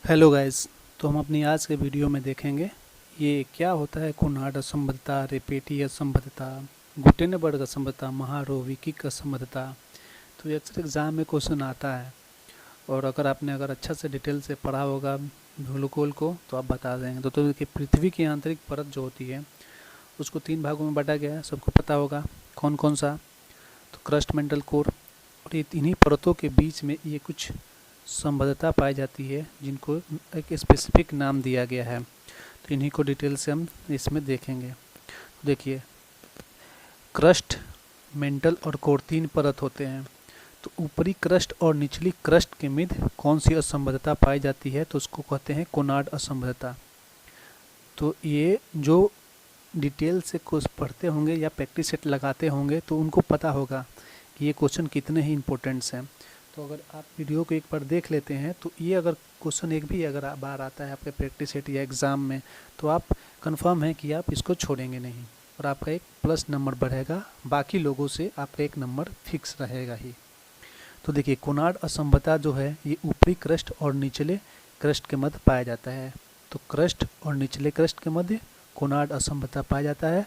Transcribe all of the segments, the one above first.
Hello guys. तो हम अपनी आज के वीडियो में देखेंगे ये क्या होता है कोनाड असंबद्धता, रेपेटी असंबद्धता, गुटेनबर्ग असंबद्धता, महारोविकिक असंबद्धता। तो ये अक्सर एग्जाम में क्वेश्चन आता है और अगर अच्छा से डिटेल से पढ़ा होगा भूगोल को तो आप बता देंगे। तो देखिए, पृथ्वी की आंतरिक परत जो होती है उसको 3 भागों में बांटा गया है, सबको पता होगा कौन कौन सा। तो क्रस्ट, मेंटल, कोर, और ये इन्हीं परतों के बीच में ये कुछ संबद्धता पाई जाती है जिनको एक स्पेसिफिक नाम दिया गया है। तो इन्हीं को डिटेल से हम इसमें देखेंगे। देखिए, क्रस्ट, मेंटल और कोर 3 परत होते हैं। तो ऊपरी क्रस्ट और निचली क्रस्ट के मध्य कौन सी असंबद्धता पाई जाती है तो उसको कहते हैं कोनाड असंबद्धता। तो ये जो डिटेल से कुछ पढ़ते होंगे या प्रैक्टिस सेट लगाते होंगे तो उनको पता होगा कि ये क्वेश्चन कितने ही इम्पोर्टेंट्स हैं। तो अगर आप वीडियो को एक बार देख लेते हैं तो ये अगर क्वेश्चन एक भी अगर बार आता है आपके प्रैक्टिस सेट या एग्ज़ाम में तो आप कंफर्म है कि आप इसको छोड़ेंगे नहीं और आपका एक प्लस नंबर बढ़ेगा, बाकी लोगों से आपका एक नंबर फिक्स रहेगा ही। तो देखिए, कोनाड असंबद्धता जो है ये ऊपरी क्रस्ट और निचले क्रस्ट के मध्य पाया जाता है। तो क्रस्ट और निचले क्रस्ट के मध्य कोनाड असंबद्धता पाया जाता है।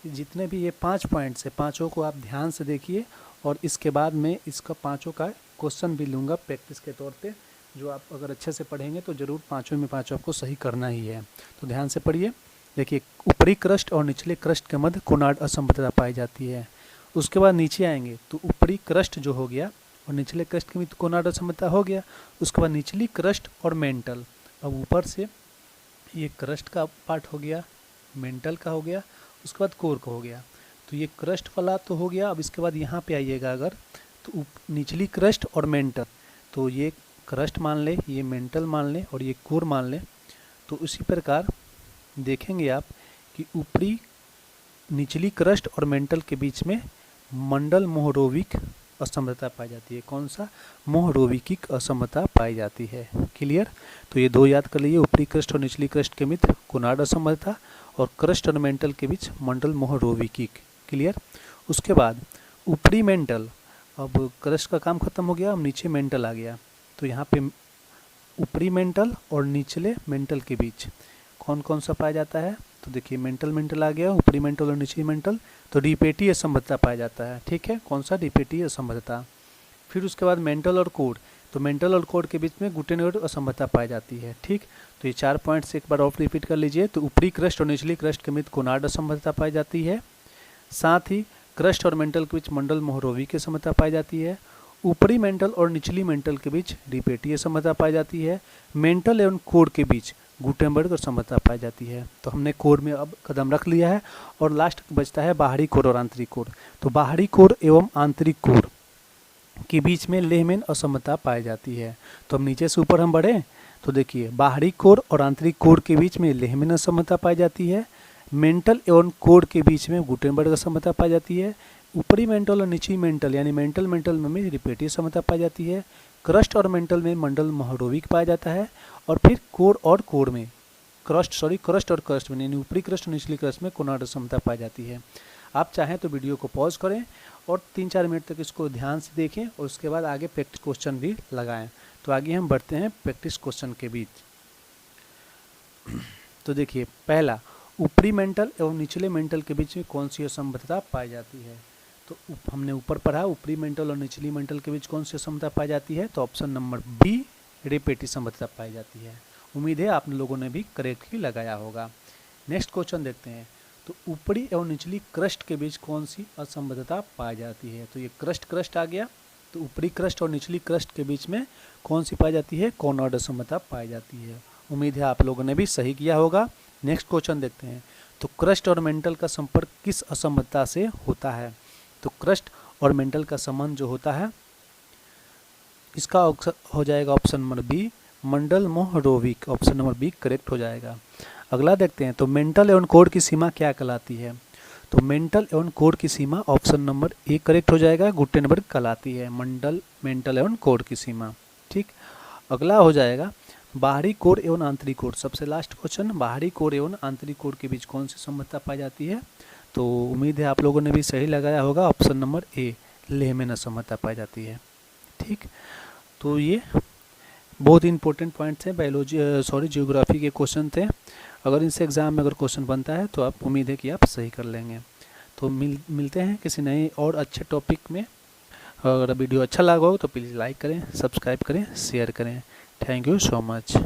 जितने भी ये 5 पॉइंट्स है, पाँचों को आप ध्यान से देखिए और इसके बाद में इसका पाँचों का क्वेश्चन भी लूँगा प्रैक्टिस के तौर पे। जो आप अगर अच्छे से पढ़ेंगे तो ज़रूर पाँचों में पाँचों आपको सही करना ही है। तो ध्यान से पढ़िए। देखिए, ऊपरी क्रस्ट और निचले क्रस्ट के मध्य कोनाड असंबद्धता पाई जाती है। उसके बाद नीचे आएंगे तो ऊपरी क्रस्ट जो हो गया और निचले क्रस्ट के मध्य कोनाड असंबद्धता हो गया। उसके बाद निचली क्रस्ट और मेंटल। अब ऊपर से ये क्रस्ट का पार्ट हो गया, मेंटल का हो गया, उसके बाद कोर का हो गया। तो ये क्रस्ट वाला तो हो गया। अब इसके बाद यहाँ पे आइएगा अगर तो निचली क्रस्ट और मेंटल, तो ये क्रस्ट मान ले, ये मेंटल मान ले और ये कोर मान ले। तो उसी प्रकार देखेंगे आप कि ऊपरी निचली क्रस्ट और मेंटल के बीच में मंडल मोहरोविक असमता पाई जाती है। कौन सा? मोहरोविकिक असमता पाई जाती है। क्लियर? तो ये दो याद कर लीजिए, ऊपरी क्रस्ट और निचली क्रस्ट के मित्र कोनाड असमता और क्रस्ट और मेंटल के बीच मंडल मोहरोविकिक। क्लियर? उसके बाद ऊपरी मेंटल, अब क्रस्ट का काम खत्म हो गया, अब नीचे मेंटल आ गया। तो यहाँ पे ऊपरी मेंटल और निचले मेंटल के बीच कौन कौन सा पाया जाता है? तो देखिए, मेंटल आ गया, ऊपरी मेंटल और निचली मेंटल, तो डिपेटी असंबद्धता पाया जाता है। ठीक है, कौन सा? डिपेटी असंबद्धता। फिर उसके बाद मेंटल और कोर, तो मेंटल और कोर के बीच में गुटेनबर्ग असंबद्धता पाई जाती है। ठीक, तो ये 4 पॉइंट्स एक बार और रिपीट कर लीजिए। तो ऊपरी क्रस्ट और निचली क्रस्ट के बीच कोनाड असंबद्धता पाई जाती है। साथ ही क्रस्ट और मेंटल के बीच मंडल मोहरोवी की असंबद्धता पाई जाती है। ऊपरी मेंटल और निचली मेंटल के बीच डिपेटी असंबद्धता पाई जाती है। मेंटल एवं कोर के बीच गुटेनबर्ग असंबद्धता पाई जाती है। तो हमने कोर में अब कदम रख लिया है और लास्ट बचता है बाहरी कोर और आंतरिक कोर। तो बाहरी कोर एवं आंतरिक कोर के बीच में लेहमैन असमता पाई जाती है। तो अब नीचे से ऊपर हम बढ़े तो देखिए, बाहरी कोर और आंतरिक कोर के बीच में लेहमैन असमता पाई जाती है। मेंटल एवं कोर के बीच में गुटेनबर्ग असमता पाई जाती है। ऊपरी मेंटल और निचली मेंटल यानी मेंटल में रिपेटी असमता पाई जाती है। क्रस्ट और मेंटल में मंडल मोहरोविक पाया जाता है। और फिर कोर और कोर में क्रस्ट और क्रस्ट में यानी ऊपरी क्रस्ट और निचली क्रस्ट में कोनाड असमता पाई जाती है। आप चाहें तो वीडियो को पॉज करें और 3-4 मिनट तक इसको ध्यान से देखें और उसके बाद आगे प्रैक्टिस क्वेश्चन भी लगाएं। तो आगे हम बढ़ते हैं प्रैक्टिस क्वेश्चन के बीच। तो देखिए, पहला, ऊपरी मेंटल एवं निचले मेंटल के बीच में कौन सी असंबद्धता पाई जाती है? तो हमने ऊपर पढ़ा, ऊपरी मेंटल और निचली मेंटल के बीच कौन सी असंबद्धता पाई जाती है? तो ऑप्शन नंबर बी, रिपेटी असंबद्धता पाई जाती है। उम्मीद है आप लोगों ने भी करेक्ट ही लगाया होगा। नेक्स्ट क्वेश्चन देखते हैं। तो ऊपरी एवं निचली क्रस्ट के बीच कौन सी असंबद्धता पाई जाती है? तो ये क्रस्ट आ गया। तो ऊपरी क्रस्ट और निचली क्रस्ट के बीच में कौन सी पाई जाती है? कोनाड असंबद्धता पाई जाती है। उम्मीद है आप लोगों ने भी सही किया होगा। नेक्स्ट क्वेश्चन देखते हैं। तो क्रस्ट और मेंटल का संपर्क किस असंबद्धता से होता है? तो क्रस्ट और मेंटल का संबंध जो होता है इसका हो जाएगा ऑप्शन नंबर बी, मंडल मोहरोविक। ऑप्शन नंबर बी करेक्ट हो जाएगा। अगला देखते हैं। तो मेंटल एवं कोर की सीमा क्या कहलाती है? तो मेंटल एवं कोर की सीमा ऑप्शन नंबर ए करेक्ट हो जाएगा, गुटेनबर्ग कहलाती है। मेंटल एवं कोर की सीमा। ठीक, अगला हो जाएगा बाहरी कोर एवं आंतरिक कोर। सबसे लास्ट क्वेश्चन, बाहरी कोर एवं आंतरिक कोर के बीच कौन सी संबद्धता पाई जाती है? तो उम्मीद है आप लोगों ने भी सही लगाया होगा। ऑप्शन नंबर ए, लेहमैन असंबद्धता पाई जाती है। ठीक, तो ये बहुत ही इंपॉर्टेंट पॉइंट्स हैं, बायोलॉजी ज्योग्राफी के क्वेश्चन थे। अगर इनसे एग्ज़ाम में अगर क्वेश्चन बनता है तो आप उम्मीद है कि आप सही कर लेंगे। तो मिलते हैं किसी नए और अच्छे टॉपिक में। अगर वीडियो अच्छा लगा हो तो प्लीज़ लाइक करें, सब्सक्राइब करें, शेयर करें। Thank you so much.